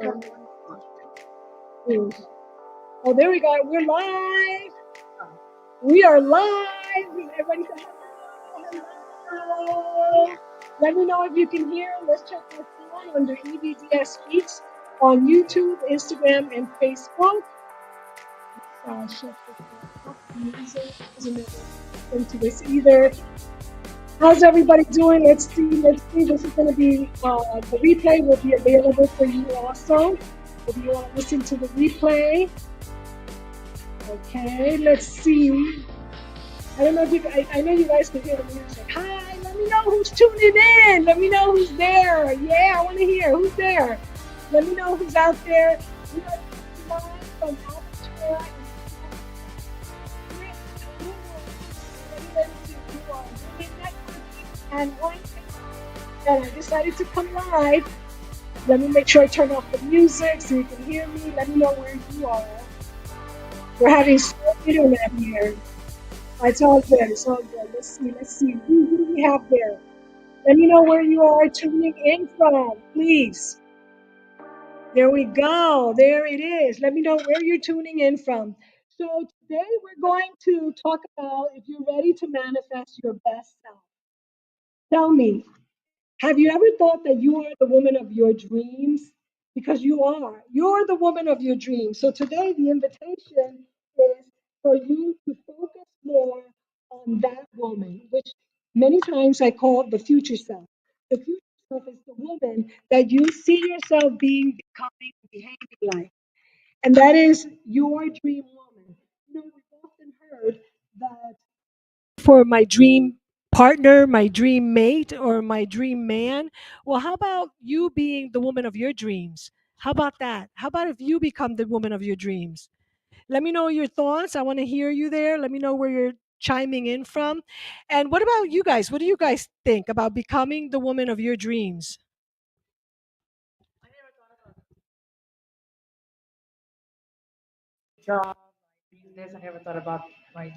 Oh, there we go. We're live. We are live. Everybody say hello. Hello. Let me know if you can hear. Let's check our phone under EBDS Speaks on YouTube, Instagram, and Facebook. Shut this off. Music doesn't into this either. How's everybody doing? Let's see. Let's see. This is going to be the replay will be available for you also. If you want to listen to the replay. Okay, let's see. I don't know if you. I know you guys can hear the music. Hi, let me know who's tuning in. Let me know who's there. Yeah, I want to hear who's there. Let me know who's out there. We are live from Entrepreneurial and one. And I decided to come live. Let me make sure I turn off the music so you can hear me. Let me know where you are. We're having slow internet here. It's all good. It's all good. Let's see. Let's see. Who do we have there? Let me know where you are tuning in from, please. There we go. There it is. Let me know where you're tuning in from. So today we're going to talk about if you're ready to manifest your best self. Tell me, have you ever thought that you are the woman of your dreams? Because you are. You're the woman of your dreams. So today the invitation is for you to focus more on that woman, which many times I call the future self. The future self is the woman that you see yourself being, becoming, behaving like. And that is your dream woman. We've often heard that for my dream partner, my dream mate, or my dream man. Well, how about you being the woman of your dreams? How about that? How about if you become the woman of your dreams? Let me know your thoughts. I want to hear you there. Let me know where you're chiming in from. And what about you guys? What do you guys think about becoming the woman of your dreams? Job, business. I never thought about my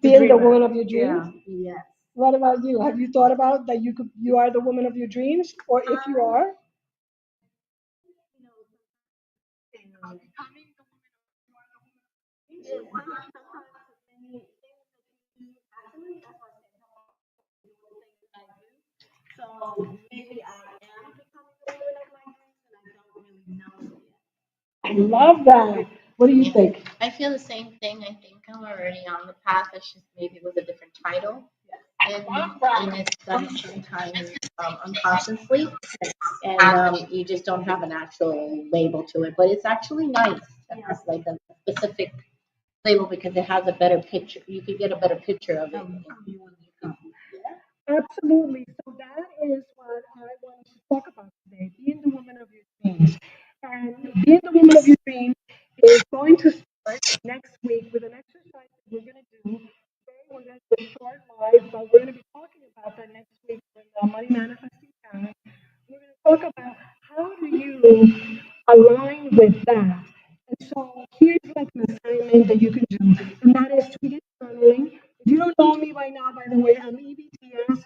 Being the dream. woman of your Yeah. dreams? What about you? Have you thought about that you are the woman of your dreams? Or if you are? I love that. What do you think? I feel the same thing. I think I'm already on the path. It's just maybe with a different title. And it's done sometimes unconsciously. And you just don't have an actual label to it. But it's actually nice to have like a specific label because it has a better picture. You can get a better picture of it. Absolutely. So that is what I wanted to talk about today, being the woman of your dreams. And being the woman of your dreams is going to start next week with an exercise that we're going to do. Today we're going to do a short live, but we're going to be talking about that next week with the Money Manifesting Challenge. We're going to talk about how do you align with that. And so here's like an assignment that you can do, and that is to begin journaling. If you don't know me by now, by the way, I'm EBTS,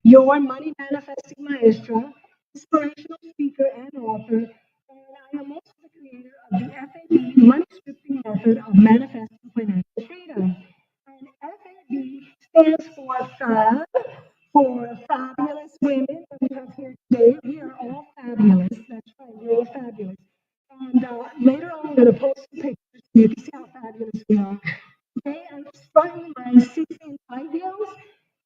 your money manifesting maestro, inspirational speaker and author, and I am also the creator of the FAB money scripting method of manifesting financial freedom. And FAB stands for FAB, for fabulous women that we have here today. We are all fabulous. That's right, we're all fabulous. And later on, I'm going to post some pictures so you can see how fabulous we are. Okay, I'm starting my 6-inch high heels.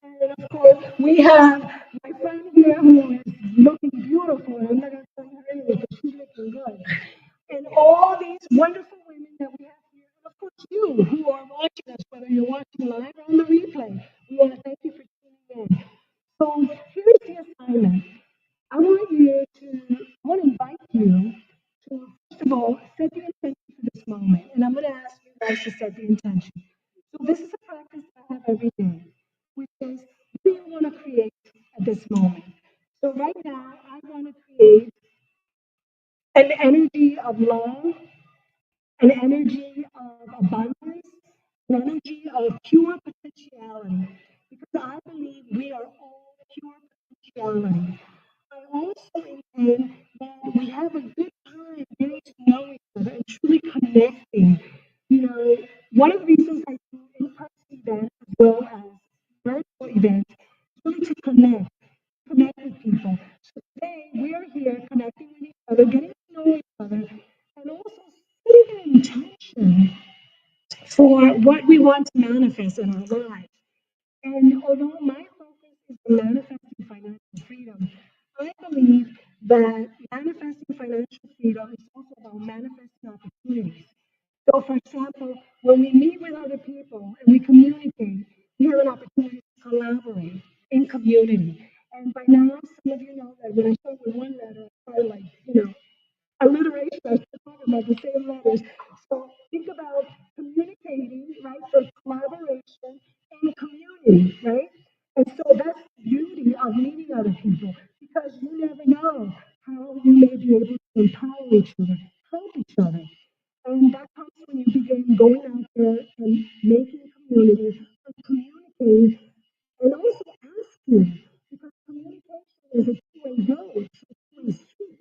And of course, we have my friend here who is looking beautiful. I'm not going to tell her anyway because she's looking good. And all these wonderful women that we have here. And of course, you who are watching us, whether you're watching live or on the replay, we want to thank you for tuning in. So here's the assignment. I want to invite you to, first of all, set the intention for this moment. And I'm going to ask you guys to set the intention. So this is a practice I have every day, which is, what do you want to create at this moment? So right now, I want to create an energy of love, an energy of abundance, an energy of pure potentiality. Because I believe we are all pure potentiality. I also intend that we have a good time other, getting to know each other, and also setting an intention for what we want to manifest in our lives. And although my focus is on manifesting financial freedom, I believe that manifesting financial freedom is also about manifesting opportunities. So, for example, when we meet with other people and we communicate, we have an opportunity to collaborate in community. And by now, some of you know that when I start with one letter, I like, alliteration. I still talking about the same letters. So think about communicating, right? So collaboration and community, right? And so that's the beauty of meeting other people because you never know how you may be able to empower each other, help each other. And that comes when you begin going out there and making community and communicating and also asking because communication is a two-way road, it's a two-way street.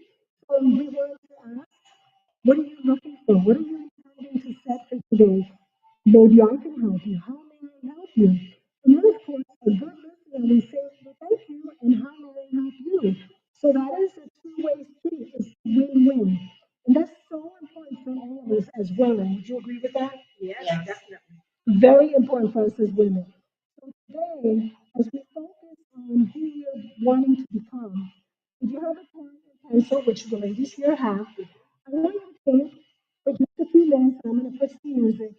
So we want to ask, what are you looking for? What are you intending to set for today? Maybe I can help you. How may I help you? And then, of course, a good listener will say, well, thank you, and how may I help you? So that is a two-way street. It's win-win. And that's so important for all of us as women. Would you agree with that? Yes, definitely. Very important for us as women. So today, as we focus on who we're wanting to become, if you have a pen and pencil, which the ladies here have, I want you to think for just a few minutes, and I'm going to put some music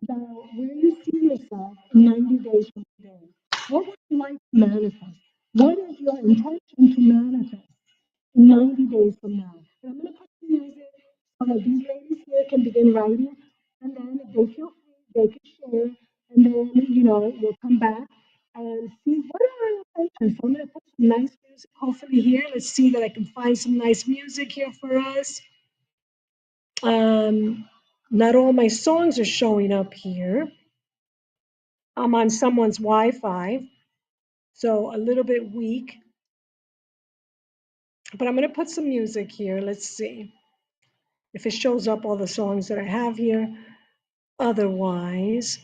about where you see yourself in 90 days from today. What would you like to manifest? What is your intention to manifest in 90 days from now? And I'm going to put some music so that these ladies here can begin writing, and then if they feel free, they can share, and then, we'll come back and see what are our intentions. So I'm going to put some nice music hopefully here. Let's see that I can find some nice music here for us. Um, Not all my songs are showing up here. I'm on someone's Wi-Fi, so a little bit weak. But I'm going to put some music here. Let's see if it shows up all the songs that I have here. Otherwise,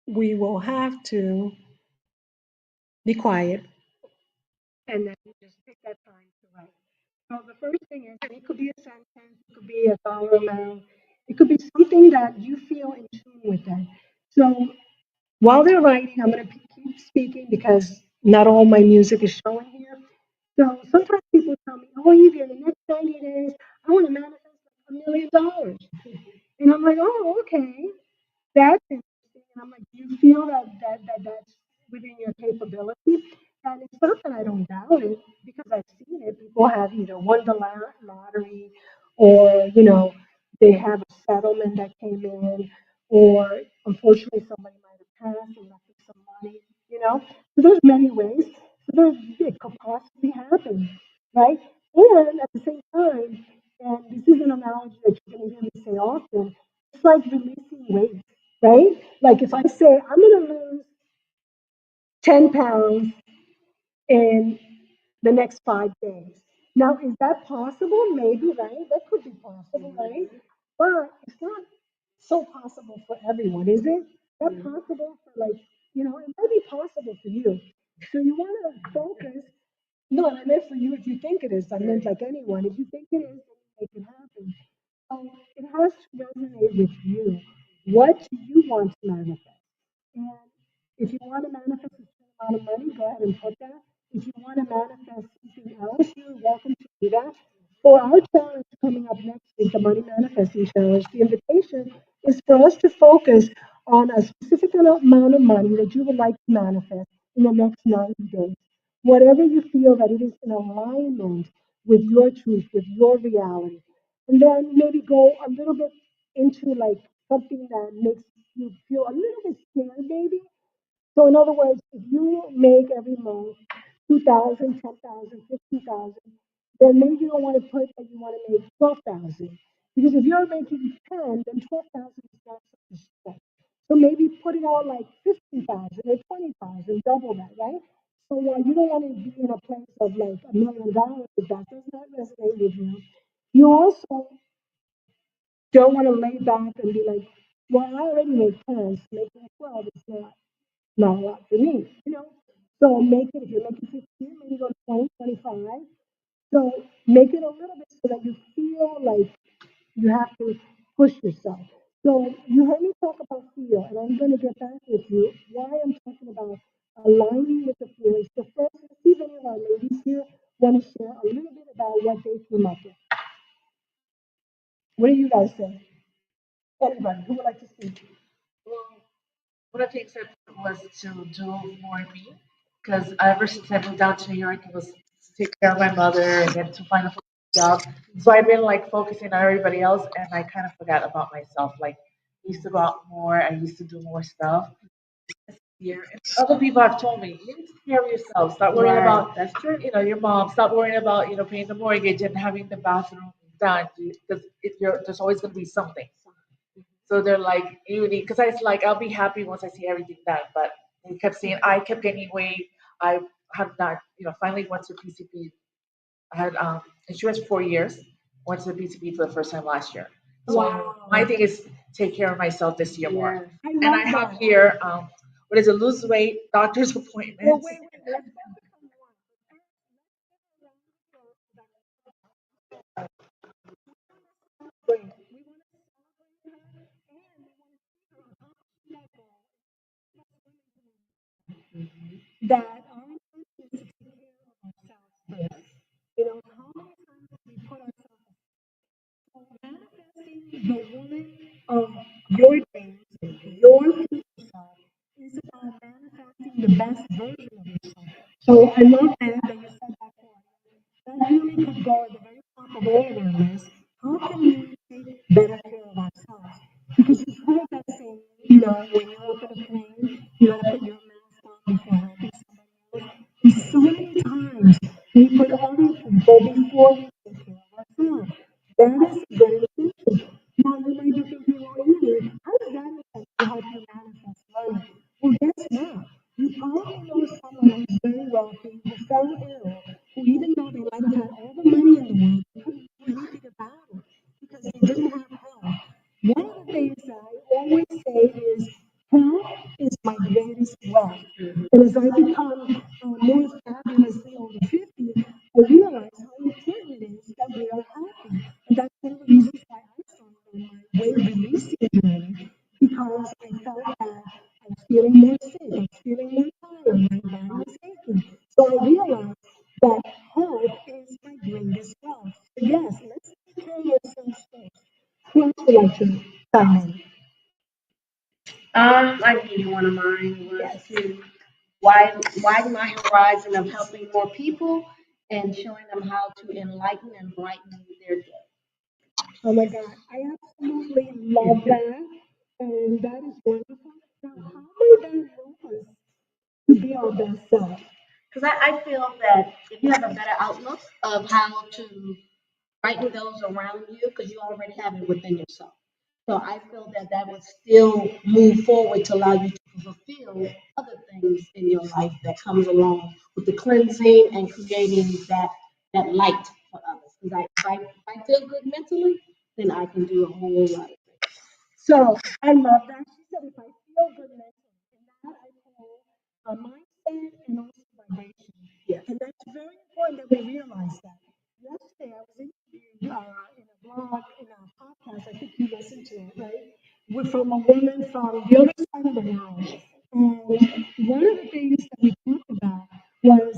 we will have to be quiet. And then just take that time to write. So the first thing is, and it could be a sentence, it could be a dollar amount, it could be something that you feel in tune with that. So while they're writing, I'm going to keep speaking because not all my music is showing here. So sometimes people tell me, oh, Evie, in the next 90 days, I want to manifest $1 million. And I'm like, oh, okay. That's interesting. And I'm like, do you feel that's within your capability? And it's not that I don't doubt it because I've seen it. People have either won the lottery or, they have a settlement that came in or unfortunately somebody might have passed and left them some money, you know? So there's many ways. So it could possibly happen, right? And at the same time, and this is an analogy that you're going to hear me say often, it's like releasing weight, right? Like if I say I'm going to lose 10 pounds in the next 5 days. Now, is that possible? Maybe, right? That could be possible, right? But it's not so possible for everyone, is it? That possible for like, it might be possible for you. So you want to focus. No, I meant for you if you think it is. I meant like anyone. If you think it is, then make it happen. So it has to resonate with you. What do you want to manifest? And if you want to manifest a certain amount of money, go ahead and put that. If you want to manifest something else, you're welcome to do that. For our challenge coming up next week, the Money Manifesting Challenge, the invitation is for us to focus on a specific amount of money that you would like to manifest in the next 90 days. Whatever you feel that it is in alignment with your truth, with your reality. And then maybe go a little bit into like something that makes you feel a little bit scared, maybe. So in other words, if you make every month 2,000, 10,000, 50,000, then maybe you don't want to put that you want to make 12,000. Because if you're making 10, then 12,000 is not such a stretch. So maybe put it on like 15,000 or 20,000, double that, right? So while you don't want to be in a place of like $1 million, if that does not resonate with you, you also don't want to lay back and be like, well, I already make 10, so making 12 is not a lot for me. So make it, if you're making 15, maybe go to 20, 25. So make it a little bit so that you feel like you have to push yourself. So you heard me talk about feel, and I'm going to get back with you why I'm talking about aligning with the feelings. So first, let's see if any of our ladies here want to share a little bit about what they came up with. What do you guys say? Anybody who would like to speak? Well, one of the things I put was to do more me, because ever since I moved down to New York, it was to take care of my mother and then to find a full job. So I've been like focusing on everybody else, and I kind of forgot about myself. Like I used to go out more, I used to do more stuff. Here, and other people have told me you need to take care of yourself. Stop worrying about That's true. your mom. Stop worrying about paying the mortgage and having the bathroom done because there's always going to be something. So they're like, you need, because I was like, I'll be happy once I see everything done. But they kept saying, I kept gaining weight. I have not, finally went to PCP. I had insurance for 4 years, went to PCP for the first time last year. So my thing is take care of myself this year more. I And love I have that. here, what is it, lose weight, doctor's Well, appointments. wait, let's focus on one. Great. We want to celebrate her and we want to see her accomplishing that goal. That our intention is to take care of ourselves first. How many times do we put ourselves so manifesting the woman of your dreams, your future self, is about manifesting the best version of yourself. So I love that you said that part. That really could go at the very top of all of our list. How can we take better care of ourselves? Because you've heard that saying, when you open a plane, you gotta put your mask on before helping somebody else. And so many times we put other people before we take care of ourselves. That is good intention. Now you might be thinking, well, Edie, how does that intention help you manifest money? Well, guess what? You probably know someone who's very wealthy, who fell ill, who even though they might have had all the money in the world, they couldn't do anything about it because they didn't have help. One of the things that I always say is health is my greatest wealth. And as I become more fabulously over 50, I realize how important it is that we are healthy. And that's one of the reasons why I started on my weight releasing journey because I felt that I was feeling more sick, I was feeling more tired, my body was aching. So I realized that health is my greatest wealth. So yes, let's take care of ourselves first. Who else would like to chime in? I can give you one of mine was to widen my horizon of helping more people and showing them how to enlighten and brighten their day. Oh my God, I absolutely love that. And that is wonderful. Now, how will that help us to be our best self? Because I feel that if you have a better outlook of how to brighten those around you, because you already have it within yourself. So I feel that that would still move forward to allow you to fulfill other things in your life that comes along with the cleansing and creating that light for others. Because if I feel good mentally, then I can do a whole lot of things. So I love that. She said, if I feel good mentally, and that I call a mindset and also vibration. Yes. And that's very important that we realize that. Yesterday, I was interviewed in a blog, in a podcast, I think you listened to it, right? From a woman from the other side of the world. And one of the things that we talked about was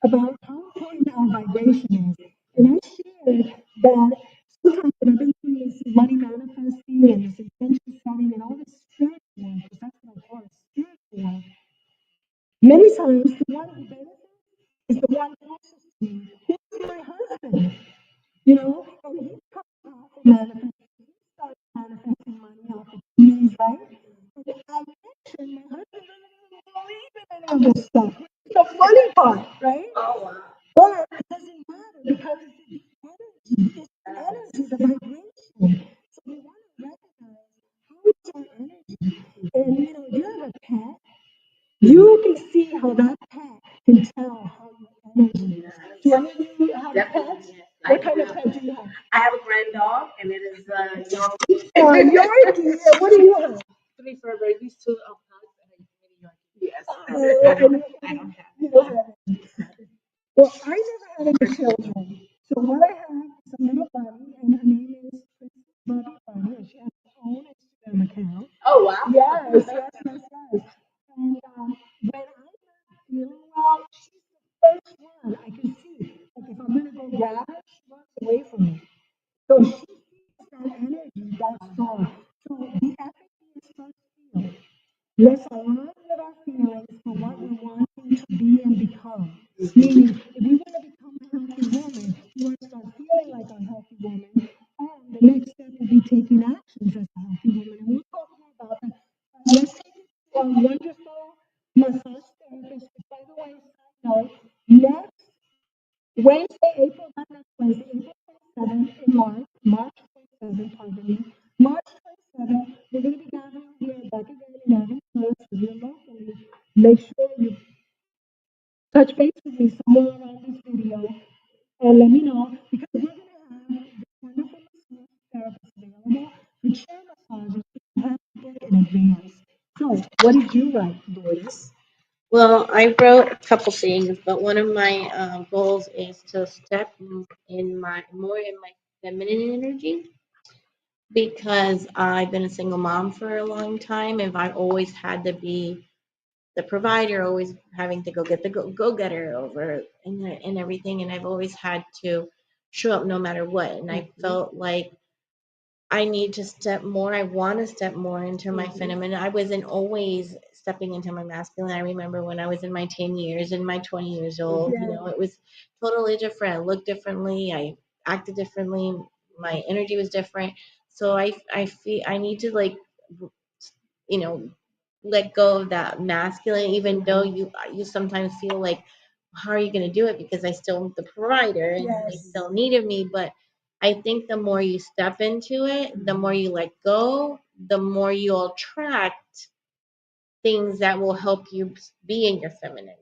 about how important our vibration is. And I shared that sometimes when I've been doing this money manifesting and this intention setting and all this spiritual work, because that's what I call it, spiritual work, many times the one who benefits is the one closest to me, who's my husband, and he comes out and manifesting, he starts manifesting money opportunities, right? And I mentioned my husband doesn't believe in any of this stuff. The funny part, right? Oh wow. But it doesn't matter because it's the energy, the vibration. So we want to recognize how is our energy. And if you have a pet, you can see how that pet can tell how your energy is. Do any of you have Definitely, pets? yes. What kind of pet do you have? I have a grand dog, and it is Yorkie. Oh, Yorkie. What do you have? Three fur babies, two pugs, and a mini Yorkie. Yes. And I don't have you don't have any. Well, I never had any children. So what I have is a little bunny, and her name is Princess Bobby Bunny, and she has her own Instagram account. Oh wow. Yes, yes, yes, yes. And when I'm not feeling well, she's the first one I can see. Like if I'm gonna go grab her, she runs away from me. So she feels that energy, that strong. So the empathy is first feel. Let's align with our feelings for what we're wanting to be and become. Meaning, if we want to become a healthy woman, we want to start feeling like a healthy woman. And the next step will be taking actions as a healthy woman. And we'll talk more about that. Let's take it to a wonderful massage therapist. By the way, side note, next Wednesday, April, not next Wednesday, April 27th in March 27th, pardon me, March 27th, we're going to be gathering here back again in Evan Hills. If you're locally, make sure you touch base with me somewhere around this video and let me know because we're going to have this wonderful massage therapist available for chair massages. You have to book in advance. So, what did you write, Lourdes? Well, I wrote a couple things, but one of my goals is to step in my more in my feminine energy because I've been a single mom for a long time, and I've always had to be the provider, always having to go get the go getter over and everything, and I've always had to show up no matter what, and I felt like I need to step more. I want to step more into my feminine. I wasn't always stepping into my masculine. I remember when I was in my 10 years and my 20 years old, you know, it was totally different. I looked differently. I acted differently. My energy was different. So I feel I need to like, you know, let go of that masculine, even though you sometimes feel like, how are you going to do it? Because I still am the provider and they still needed me. But I think the more you step into it, the more you let go, the more you'll attract things that will help you be in your feminine.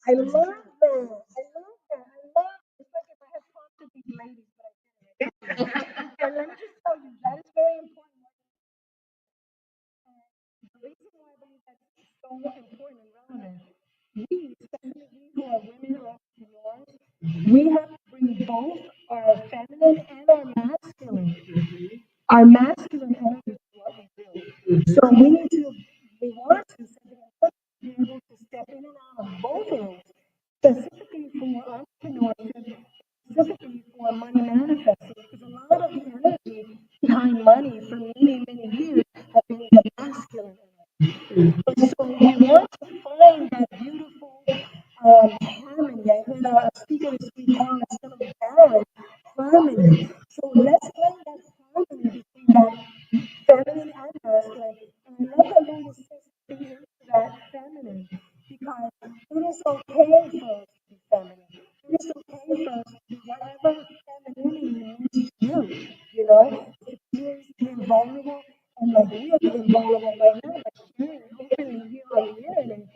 I love that. I love that. I love it's like if I had prompted these ladies, but I didn't. And let me just tell you, that is very important. And the reason why I believe that's so important and relevant, we, especially we who are women entrepreneurs, we have to bring both our feminine and our masculine. Our masculine energy is what we do. So we need to, we want to, so we want to be able to step in and out of both of those specifically for entrepreneurship, specifically for money manifesting, because a lot of the energy behind money for many, many years have been the masculine energy. And so we want to find that beautiful harmony. I heard a speaker this week calling it's going to be balanced harmony. So let's find that harmony between that feminine and masculine. And I love that Luna says be into that feminine because it is okay for us to be feminine. It is okay for us to be whatever femininity means to you. You know, it means being vulnerable and like we are being vulnerable right now, but sharing openly here on the internet.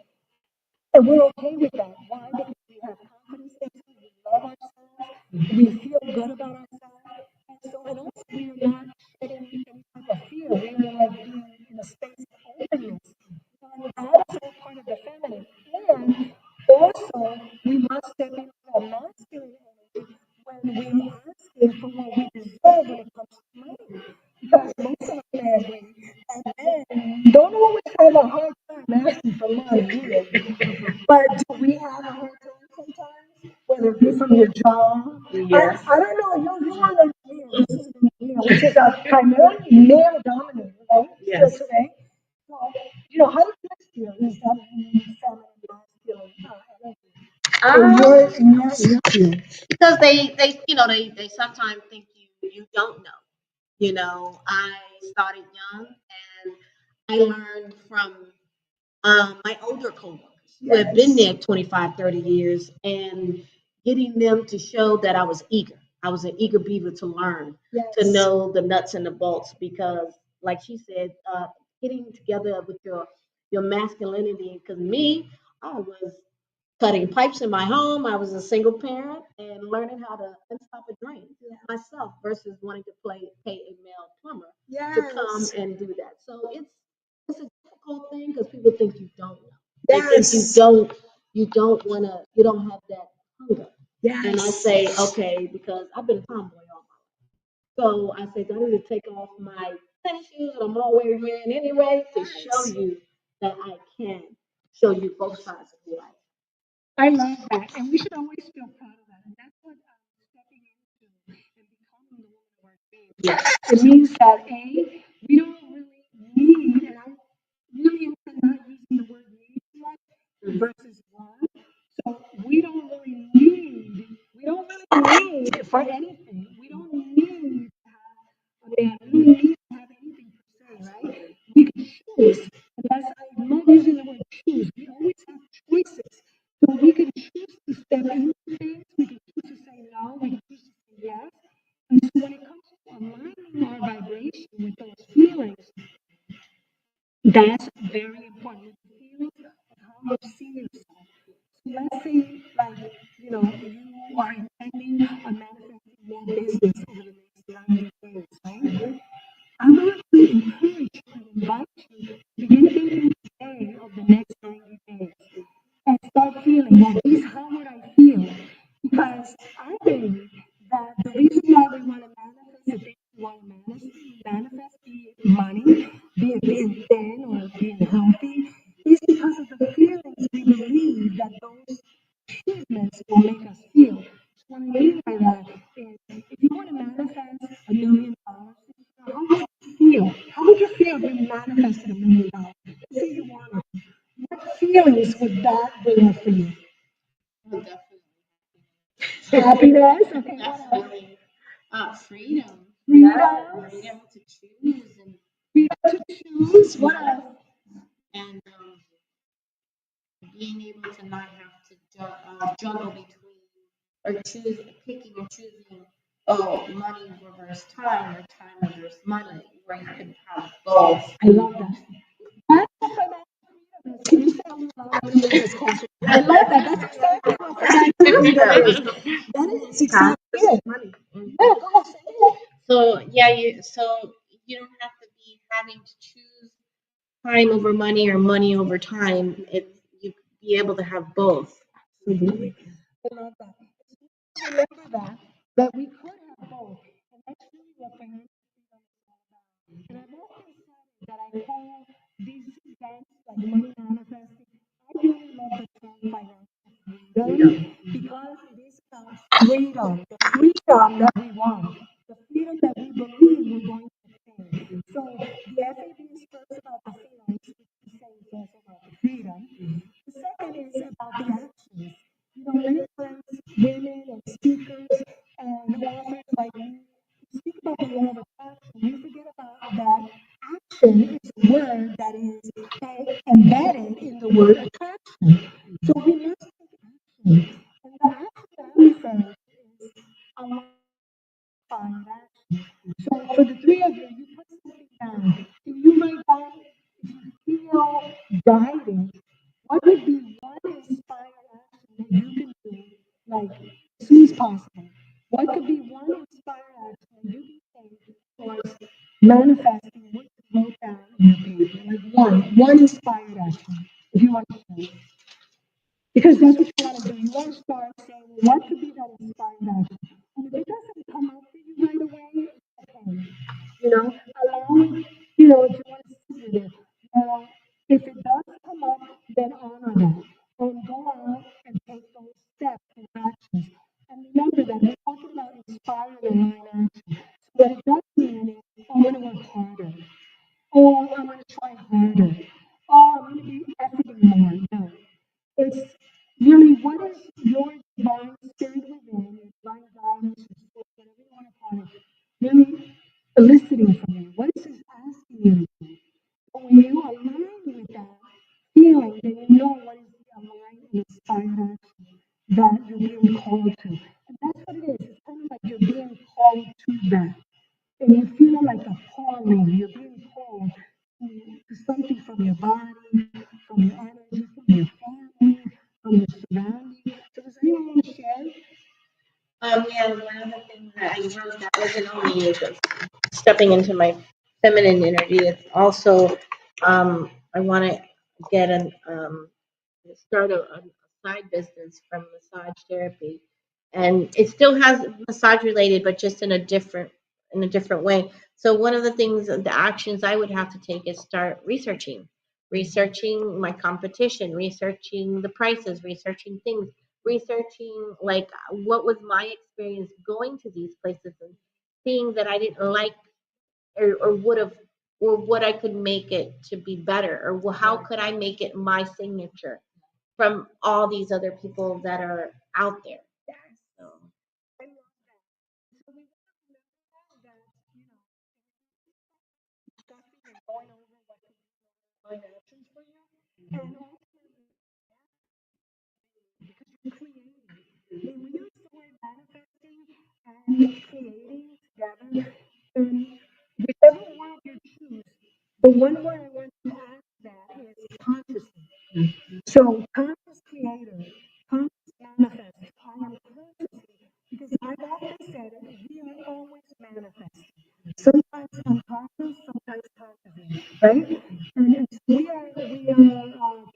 And we're okay with that. Why? Because we have confidence in ourselves, we love ourselves, we feel good about ourselves. And so, and also we are not shedding any type of fear. We are like being in a space of openness. And that is all part of the feminine. And also, we must step into our masculine energy when we're asking for what we deserve when it comes to money. Because most of us can agree that men don't always have a hard time asking for money either. But do we have a hard time sometimes? Whether it be from your job? Yes. I don't know, you are an engineer, this is an engineer, which is a primarily male dominated, right? Yes. Still today. So, how do you feel? Is that feminine, masculine energy? In your field? Because they they sometimes think you don't know. You know, I started young and I learned from my older coworkers who have been there 25, 30 years and getting them to show that I was eager. I was an eager beaver to learn, to know the nuts and the bolts because, like she said, getting together with your masculinity. Because me, I was cutting pipes in my home. I was a single parent and learning how to unstop a drain myself versus wanting to pay a male plumber to come and do that. So it's a difficult thing because people think you don't know. They think you don't want to, you don't have that hunger. And I Yes. say, okay, because I've been a tomboy all my life. So I said, I need to take off my tennis shoes that I'm always wearing anyway to show you that I can show you both sides of life. I love that. And we should always feel proud of that. And that's what stepping into and becoming the woman of our dreams. Yeah. It means that A, we don't really need, and I really am not using the word need too much versus want. So we don't really need for anything. We don't need to have a man. We don't need to have anything per se, right? We can choose. And that's, I love using the word choose. We always have choices. So we can choose to step into things. We can choose to say no. We can choose to say yes. And so when it comes to aligning our vibration with those feelings, that's very important. With the feelings of how you see yourself. So let's say, like, you are intending on manifesting more business over the next 90 days, right? I want to encourage you and invite you to begin thinking today of the next 90 days and start feeling, well, geez, how would I feel? Because I believe that the reason why we want to manifest the things we want to manifest, be it money, be it being thin or being healthy, is because of the feelings we believe that those achievements will make us feel. So what I mean by that is, if you want to manifest $1 million, how would you feel? How would you feel if you manifested $1 million? Let's say you wanted it. What feelings would that bring up for you? Oh, definitely. Happiness? Okay, what else? Definitely. Freedom. Freedom? Freedom to choose Freedom to choose? What else? and being able to not have to juggle between or picking and choosing, oh, money versus time or time versus money, where you can have both. I love that. That's what financial freedom is. Can you say a little louder? I'm going to move this closer. I love that. That's exactly what financial freedom is. That is exactly it. Money. Yeah, go ahead, say it. So yeah, you don't have to be having to choose time over money or money over time. You be able to have both. Absolutely. I love that. Remember that we could have both. And that's really what financial freedom is all about. And I've often said that I call these events like money manifesting. I really love the term financial freedom because it is about freedom, the freedom that we want, the freedom that we believe we're going to obtain. So the FAB is first about the feelings, which we say is also about the freedom. The second is about the actions. Many times women and speakers and authors like me speak about the law of attraction. We forget about that action is a word that is embedded in the word attraction. So we must take action. And the action that I'm referring to is inspired action. So for the three of you, you put something down. Can you write down if you feel guided? What would be one inspired action that you can do, like as soon as possible? What could be one inspired action that you can take towards manifesting what you wrote down in your paper? Like one inspired action, if you want to share. Because that's what you want to do. You want to start saying, what could be that inspired action? And if it doesn't come up for you right away, it's okay. Allow it, if you want to sit with it. If it does come up, then honor that. And go out and take those steps and actions. And remember that we're talking about inspiring aligned action. So what it does mean is, I'm going to work harder. Or I'm going to try harder. Or I'm going to be efforting more. No. It's really what is your divine spirit within, your divine guidance, your soul, whatever you want to call it, really eliciting from you. What is it asking you to do? But when you align with that feeling, then you know what is the aligned and inspired action that you're being called to. And that's what it is. It's kind of like you're being called to that. And you feel like a calling. You're being called to something from your body, from your energy, from your family, from your surroundings. So does anyone want to share? Yeah, one of the things that I wrote that wasn't only stepping into my feminine energy, it's also I want to get start a side business from massage therapy. and it still has massage related, but just in a different way. So one of the things, the actions I would have to take is start researching my competition, researching the prices, researching things, researching like what was my experience going to these places and seeing that I didn't like or would have or what I could make it to be better or how could I make it my signature from all these other people that are out there. So I love that. So we want to remember that, discussing and going over what could be line actions for you. And ultimately, because you're creating. I mean, we use the word manifesting and creating together. And whichever word you choose, the one word I want to add to that is consciously. So, conscious creator, conscious manifest. I am consciously, because I've often said it, we are always manifesting. Sometimes unconscious, sometimes consciously, right? And we are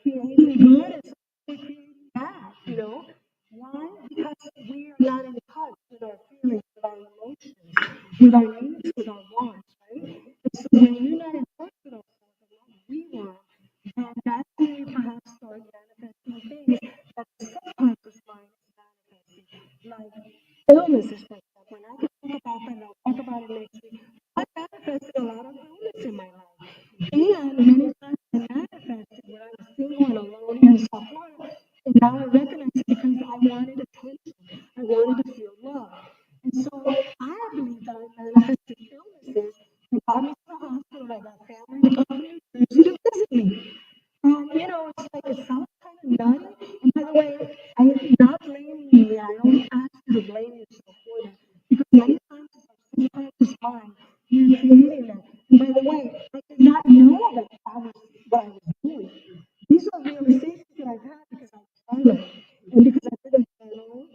creating good and sometimes we're creating bad, Why? Because we are not in touch with our feelings, with our emotions, with our needs, with our wants, right? And so when we're not in touch with ourselves and what we want, and that's when we perhaps start manifesting things that the subconscious mind is manifesting, like illnesses, for example. And I can talk about that, and I'll talk about it next week. I manifested a lot of illness in my life. And many times I manifested when I was single and alone here in South Florida. And now I recognize it because I wanted attention. I wanted to feel love. And so I believe that I manifested illnesses that got me to the hospital. I got family to come from New Jersey to visit me. It's like it sounds kind of nutty. And by the way, I am not blaming you. I don't ask you to blame yourself for that. Because many times it's our subconscious mind. You're creating that. And by the way, I did not know that I was what I was doing. These are realizations that I've had because I journal. And because I've been a journal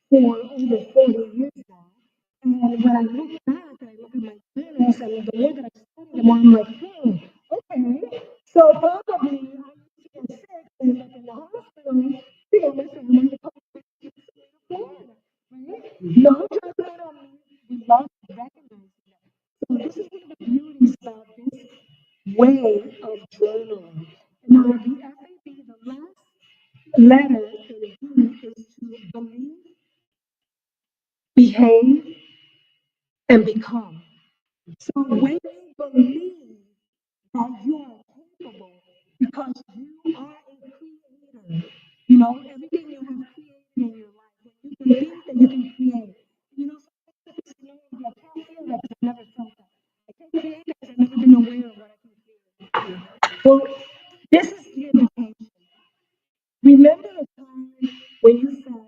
for over 40 years now. And when I look back and I look at my journals and the more that I study the more I'm like, okay. So probably I used to get sick and like in the hospital, my family would come to Florida, right? No judgment on me. We love to recognize that. So this is one of the beauties about this way of journaling. Now the FAB, the last letter in the B is to believe, behave, and become. So when you believe that you are capable, because you are a creator, everything you have created in your life, when you believe that you can create. Sometimes people say, no, I can't feel that because I've never felt that. I can't create that because I've never been aware of what I can create. Well, this is the invitation. Remember a time when you felt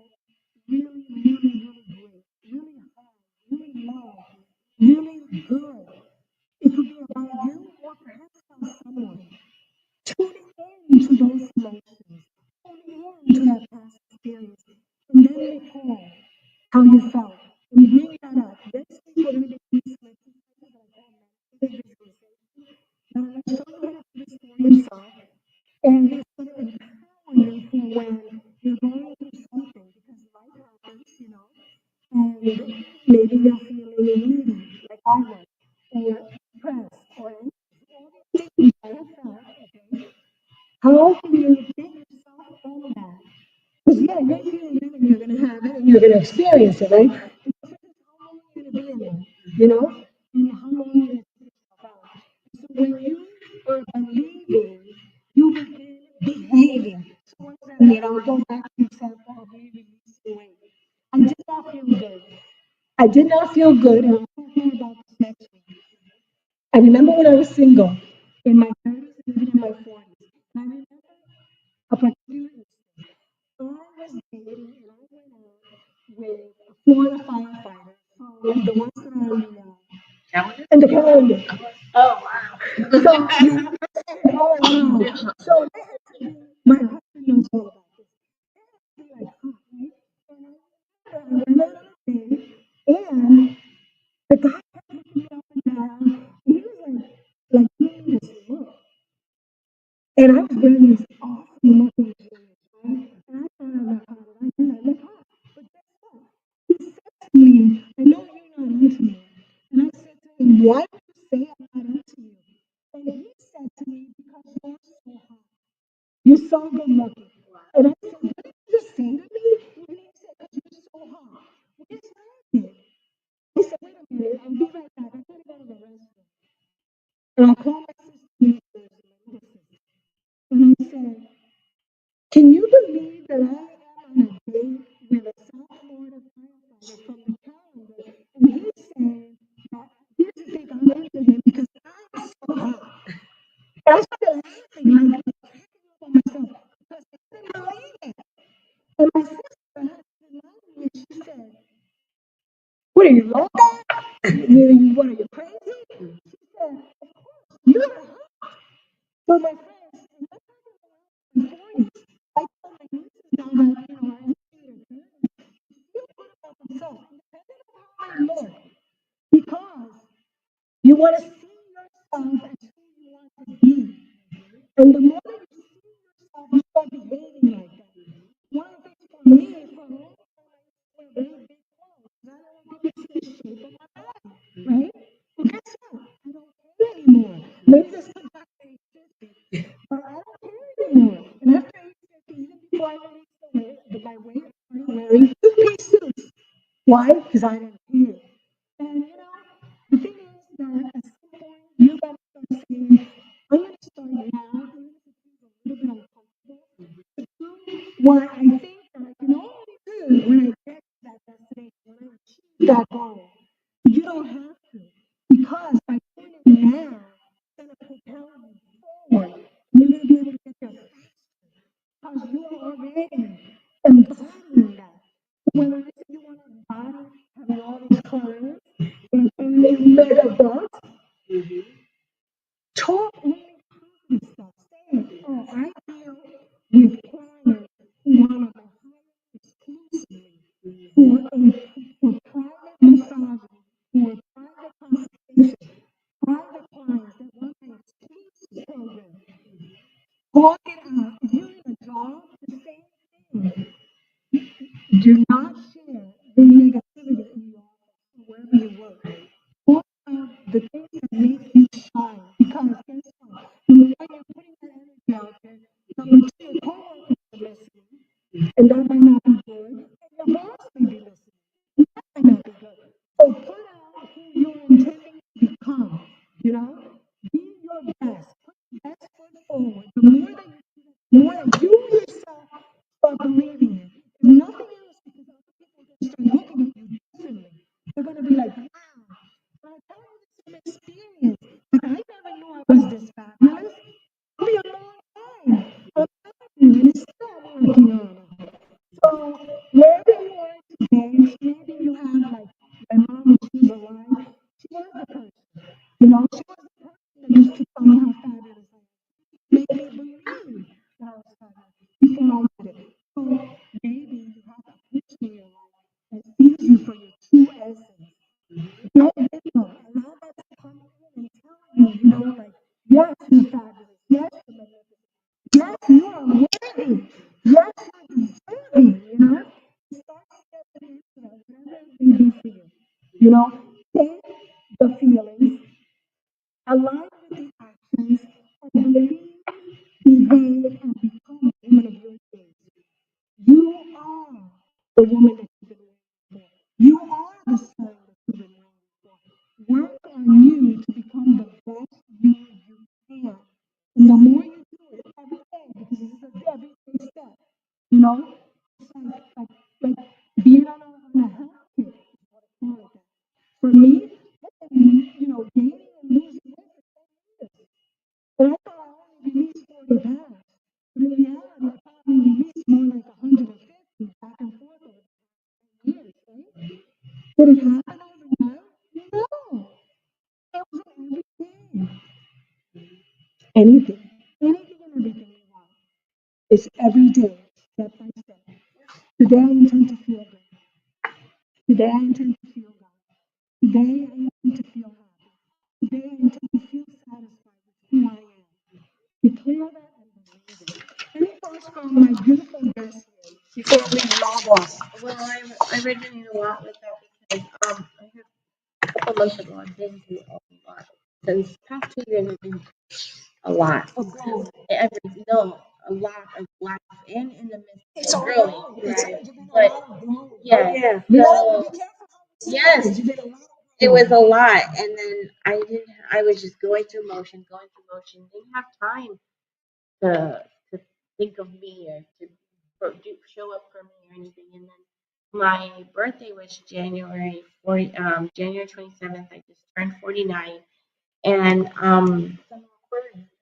really, really, really great, really high, really low, really good. It could be about you or perhaps about someone. Tune into those emotions. Tune into that past experience. And then recall how you felt. And bring that up. Next week, we're going to be doing some exercises that I call meditative visualization. Now, I'm going to show you how to do this for yourself. And it's going to empower you for when you're going through something because life happens, and maybe you're feeling needy, like I was, or depressed, or anxious. All these things I have felt, okay? How can you get yourself from that? Because yeah, you're feeling it and you're gonna have it and you're gonna experience it, right? The question is how long you're gonna be in there, and how long you're gonna take yourself out. So when you are believing, you begin behaving. So what does that mean? I'll go back to the example of me releasing weight. I did not feel good. I did not feel good, and I'll talk more about this next week. I remember when I was single, in my 30s and even in my 40s. And I remember a particular instance. I was dating and I went out with a Florida firefighter from the ones that are on the in the calendar. Oh wow. So you oh wow. So they had to be, my husband knows all about this. They had to be like, right? And I went out on a date and the guy kept looking me up and down. And he was giving me this look. And I was wearing this awesome looking jeans, right? And I thought I looked hot. I did. I looked hot. But guess what? And I called my sister in New Jersey, my little sister, and I said, can you believe that I am on a date with a South Florida firefighter from the calendar? And he's saying that he doesn't think I'm into him because I'm so hot. And I started laughing, like cracking up on myself because I couldn't believe it. And my sister had to remind me, and she said, what are you, loco? What are you, crazy? She said, you're hot. So my friends, and I'm talking about my 40s, I told my nieces now that, I'm feel good about themselves, independent of how they look, because you want to see yourself as who you want to be. And the more that you see yourself, you start behaving like that. One of the things for me, for a long time, I used to wear very big clothes. I don't want people to see the shape of my body, right? Well, guess what? I don't care anymore. Maybe this comes back to age 50, but I don't care anymore. And after age 50, even before I released my weight, I started wearing two-piece suits. Why? Because I didn't care. And the thing is that at some point you gotta start saying, I'm gonna start now, even if it feels a little bit uncomfortable, to do what I think that I can only do when I get to that destination, when I achieve that goal. You don't have to. Because by doing it now, it's gonna propel you forward. You're gonna be able to get there because you are already embodying that. Whether it's you want to embody having all these clients in mega bucks, talk only positive stuff. Say, oh, I deal with clients who want to hire exclusively for private massaging, for private consultation, private clients that want an exclusive program. Talk it out. If you're in a job, the same thing. Do not share the negativity in your office or wherever you work. Talk about the things that make you shine. Because guess what? Number one, you're putting that energy out there. Number two, your coworkers are listening. And that might not be good. And your boss may be listening. And that might not be good. So put out who you're intending to become. Be your best. Put your best foot forward. The more that you yourself start believing it. If nothing else, because other people are going to start looking at you differently. They're going to be like, wow. And I tell you this from experience. Like, I never knew I was this fabulous. It'll be a long time. I'm telling you, and it's still I'm working on it. So wherever you are today, maybe you have like my mom when she was alive. She was the person. She was the person that used to tell me how fabulous I was. Make me believe that I was fabulous before I did it. So maybe you have a person in your life that sees you for your true essence. Get with them. Allow that to come in and tell you, like, yes, you're fabulous. Yes, you're magnificent. Yes, you are worthy. Yes, you're deserving. Start stepping into that, whatever it may be for you. Take the feelings, align with the actions, and believe, behave, and become the woman of your dreams. You are the woman that you've been waiting for. You are the son that you've been waiting for. Work on you to become the best you can. And the more you do it every day, because this is a everyday step, it's like being on a health kick, is what I call it that. For me, I've been, gaining and losing weight for 10 years. And I thought I only released 40 pounds. But in reality, I probably released more like 150 back and forth over 10 years, right? Did it happen overnight? No. It was every day. Anything. Anything and everything you want. It's every day, step by step. Today I intend to feel good. Today I intend to feel God. Today I intend to feel happy. Today I intend to feel satisfied with who I am. Declare that and believe it. Any thoughts from my beautiful guest here before we log off? Well, I resonate a lot with that because I have a couple months ago I've been through a lot. Since past 2 years I've been a lot. No, a lot of life and in the midst of growing, right? But yeah, Yeah. so yes, You did a lot. it was a lot. And then I was just going through motion, didn't have time to think of me or show up for me or anything. And then my birthday was January 27th. I just turned 49. And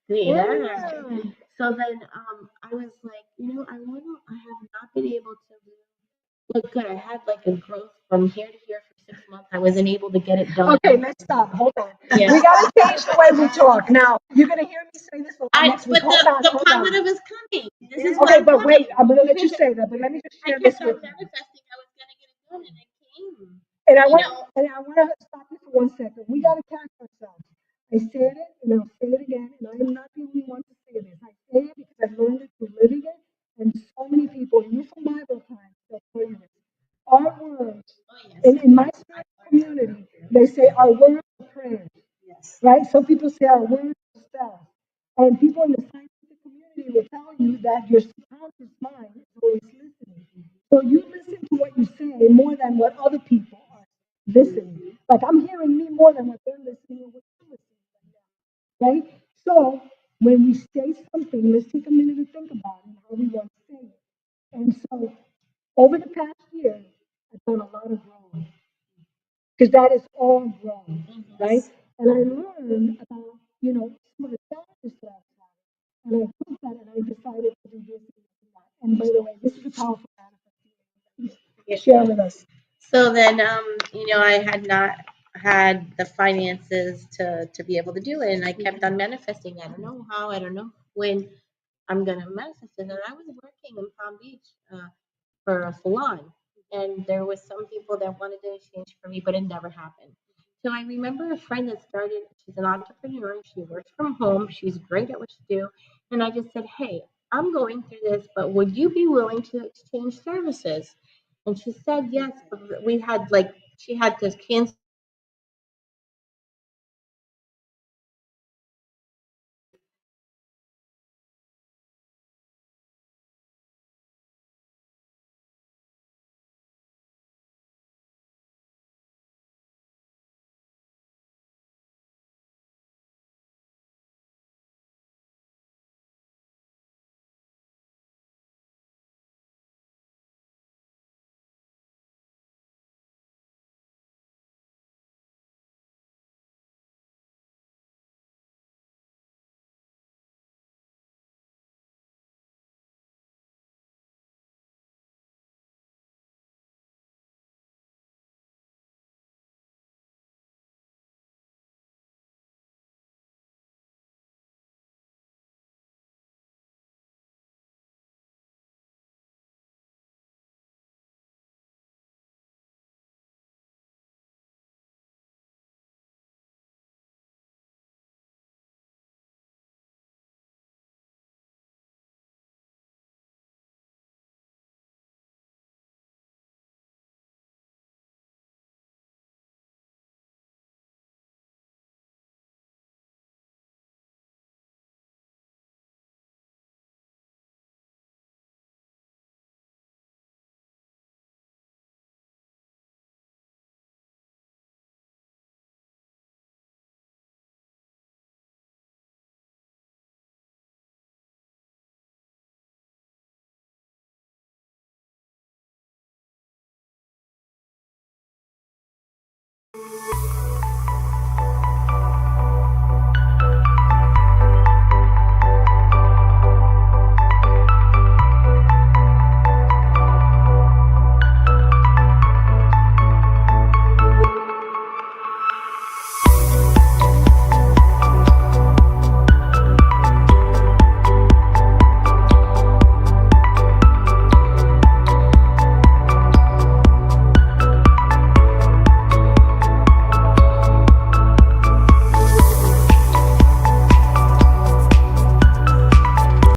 yeah. So then I was like, I have not been able to look good. I had like a growth from here to here for 6 months. I wasn't able to get it done. Okay, let's stop. Hold on. Yeah. We gotta change the way we talk. Now, you're gonna hear me say this next week. But the positive is coming. This is Okay, what but I'm wait, coming. I'm gonna let you say that, but let me just I share kept this on with you. manifesting. I was gonna get it done, and it came. And I want to stop you for 1 second. We got to catch ourselves. I said it, and I'll say it again, and I am not the only one to say this. I say it because I've learned it through living it, and so many people, even from Bible times, they'll tell you this. Our words, in my spiritual community, they say our words are prayers, right? Some people say our words are spells. And people in the scientific community will tell you that your subconscious mind is always listening. So you listen to what you say more than what other people are listening. Like I'm hearing me more than what they're listening or what you're listening right now. Right? So when we say something, let's take a minute to think about it, how we want to say it. And so over the past year, I've done a lot of growing. Because that is all growing, right? And I learned about, some of the challenges that I've had. And I took that and I decided to do this and that. And by the way, this is a powerful manifestation. Share with us. So then, I had not had the finances to be able to do it, and I kept on manifesting. I don't know how, I don't know when I'm gonna manifest it. And I was working in Palm Beach for a salon, and there was some people that wanted to exchange for me, but it never happened. So I remember a friend that started. She's an entrepreneur. She works from home. She's great at what she do, and I just said, "Hey, I'm going through this, but would you be willing to exchange services?" And she said yes, but we had she had to cancel